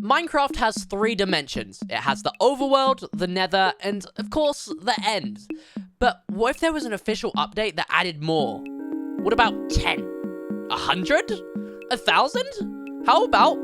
Minecraft has 3 dimensions. It has the overworld, the nether, and of course, the end. But what if there was an official update that added more? What about 10? 100? 1,000? How about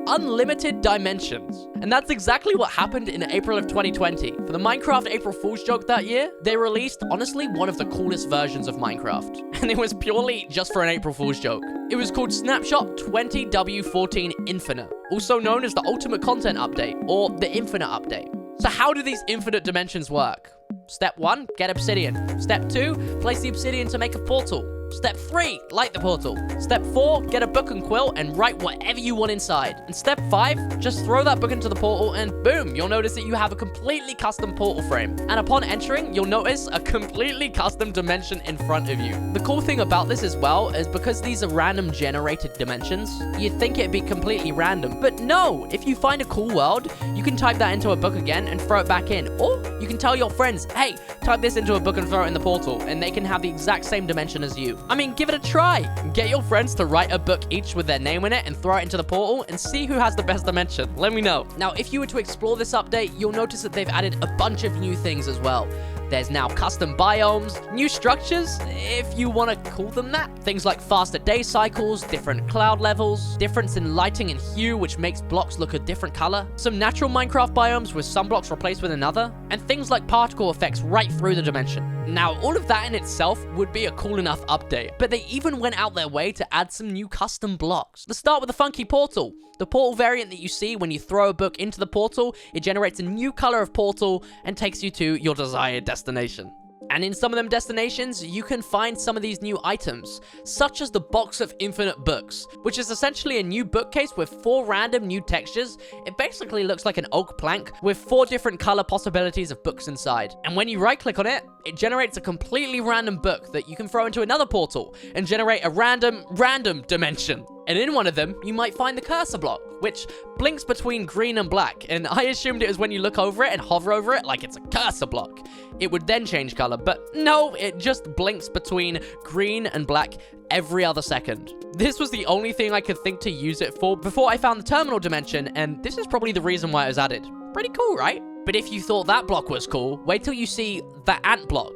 unlimited dimensions? And that's exactly what happened in April of 2020. For the Minecraft April Fool's joke that year, they released, honestly, one of the coolest versions of Minecraft. And it was purely just for an April Fool's joke. It was called Snapshot 20W14 Infinite, also known as the Ultimate Content Update, or the Infinite Update. So how do these infinite dimensions work? Step 1, get obsidian. Step 2, place the obsidian to make a portal. Step 3, light the portal. Step 4, get a book and quill and write whatever you want inside. And step 5, just throw that book into the portal and boom, you'll notice that you have a completely custom portal frame. And upon entering, you'll notice a completely custom dimension in front of you. The cool thing about this as well is because these are random generated dimensions, you'd think it'd be completely random. But no, if you find a cool world, you can type that into a book again and throw it back in. Or you can tell your friends, hey, type this into a book and throw it in the portal, and they can have the exact same dimension as you. I mean, give it a try. Get your friends to write a book each with their name in it and throw it into the portal and see who has the best dimension. Let me know. Now, if you were to explore this update, you'll notice that they've added a bunch of new things as well. There's now custom biomes, new structures, if you want to call them that. Things like faster day cycles, different cloud levels, difference in lighting and hue, which makes blocks look a different color, some natural Minecraft biomes with some blocks replaced with another, and things like particle effects right through the dimension. Now, all of that in itself would be a cool enough update, but they even went out their way to add some new custom blocks. Let's start with the funky portal. The portal variant that you see when you throw a book into the portal, it generates a new color of portal and takes you to your desired destination. And in some of them destinations, you can find some of these new items, such as the box of infinite books, which is essentially a new bookcase with 4 random new textures. It basically looks like an oak plank with 4 different color possibilities of books inside. And when you right click on it, it generates a completely random book that you can throw into another portal and generate a random dimension. And in one of them, you might find the cursor block, which blinks between green and black. And I assumed it was when you look over it and hover over it like it's a cursor block. It would then change color, but no, it just blinks between green and black every other second. This was the only thing I could think to use it for before I found the terminal dimension, and this is probably the reason why it was added. Pretty cool, right? But if you thought that block was cool, wait till you see the ant block.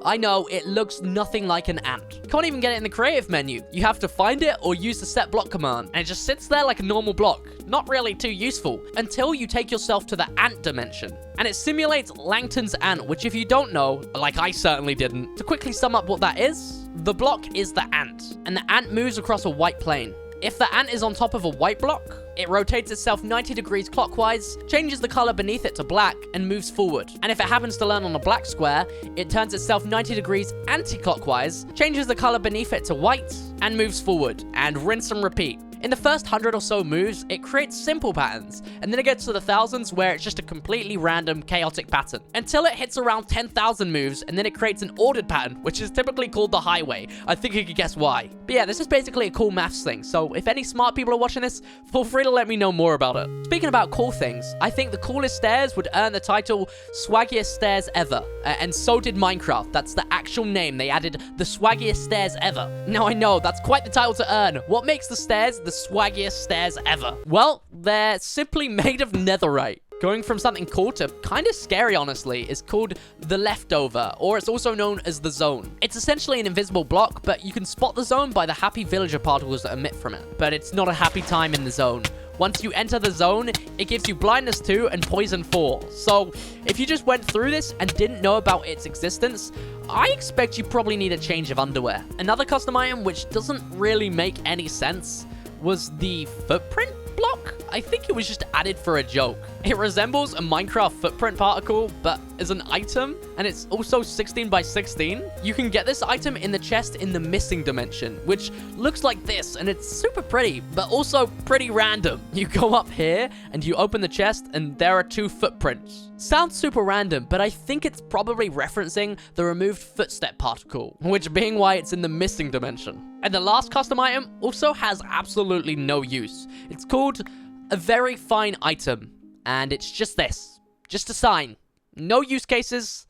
I know, it looks nothing like an ant. You can't even get it in the creative menu. You have to find it or use the set block command, and it just sits there like a normal block. Not really too useful, until you take yourself to the ant dimension. And it simulates Langton's ant, which if you don't know, like I certainly didn't, to quickly sum up what that is, the block is the ant, and the ant moves across a white plane. If the ant is on top of a white block, it rotates itself 90 degrees clockwise, changes the color beneath it to black, and moves forward. And if it happens to land on a black square, it turns itself 90 degrees anti-clockwise, changes the color beneath it to white, and moves forward, and rinse and repeat. In the first 100 or so moves, it creates simple patterns, and then it gets to the thousands where it's just a completely random, chaotic pattern. Until it hits around 10,000 moves, and then it creates an ordered pattern, which is typically called the highway. I think you could guess why. But yeah, this is basically a cool maths thing, so if any smart people are watching this, feel free to let me know more about it. Speaking about cool things, I think the coolest stairs would earn the title Swaggiest Stairs Ever, and so did Minecraft. That's the actual name. They added the swaggiest stairs ever. Now I know, that's quite the title to earn. What makes the stairs the swaggiest stairs ever? Well, they're simply made of netherite. Going from something cool to kind of scary, honestly, is called the leftover, or it's also known as the zone. It's essentially an invisible block, but you can spot the zone by the happy villager particles that emit from it. But it's not a happy time in the zone. Once you enter the zone, it gives you blindness 2 and poison 4. So if you just went through this and didn't know about its existence, I expect you probably need a change of underwear. Another custom item which doesn't really make any sense was the footprint block. I think it was just added for a joke. It resembles a Minecraft footprint particle, but as an item, and it's also 16 by 16. You can get this item in the chest in the missing dimension, which looks like this, and it's super pretty, but also pretty random. You go up here, and you open the chest, and there are 2 footprints. Sounds super random, but I think it's probably referencing the removed footstep particle, which being why it's in the missing dimension. And the last custom item also has absolutely no use. It's called a very fine item, and it's just this. Just a sign. No use cases,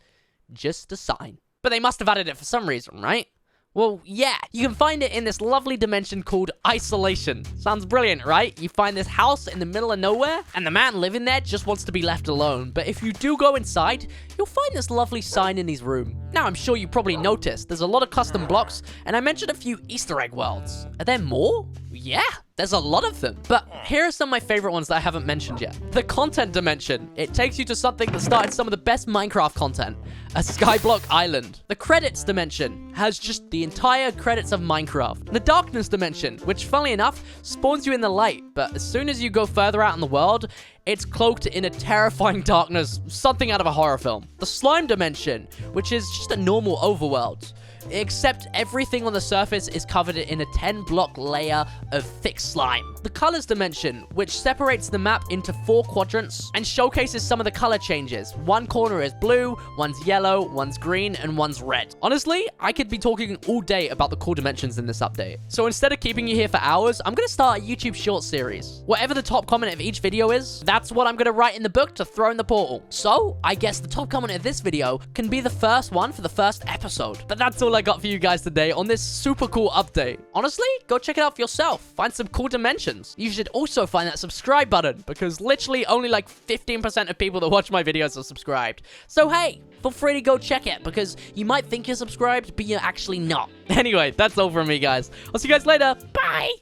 just a sign. But they must have added it for some reason, right? Well, yeah, you can find it in this lovely dimension called isolation. Sounds brilliant, right? You find this house in the middle of nowhere, and the man living there just wants to be left alone. But if you do go inside, you'll find this lovely sign in his room. Now, I'm sure you probably noticed there's a lot of custom blocks, and I mentioned a few Easter egg worlds. Are there more? Yeah, there's a lot of them. But here are some of my favorite ones that I haven't mentioned yet. The content dimension. It takes you to something that started some of the best Minecraft content. A skyblock island. The credits dimension has just the entire credits of Minecraft. The darkness dimension, which funnily enough, spawns you in the light. But as soon as you go further out in the world, it's cloaked in a terrifying darkness, something out of a horror film. The slime dimension, which is just a normal overworld, except everything on the surface is covered in a 10-block layer of thick slime. The colors dimension, which separates the map into 4 quadrants and showcases some of the color changes. One corner is blue, one's yellow, one's green, and one's red. Honestly, I could be talking all day about the cool dimensions in this update. So instead of keeping you here for hours, I'm gonna start a YouTube short series. Whatever the top comment of each video is, that's what I'm gonna write in the book to throw in the portal. So, I guess the top comment of this video can be the first one for the first episode. But that's all I got for you guys today on this super cool update. Honestly, go check it out for yourself. Find some cool dimensions. You should also find that subscribe button, because literally only like 15% of people that watch my videos are subscribed. So hey, feel free to go check it, because you might think you're subscribed, but you're actually not. Anyway, that's all from me, guys. I'll see you guys later. Bye!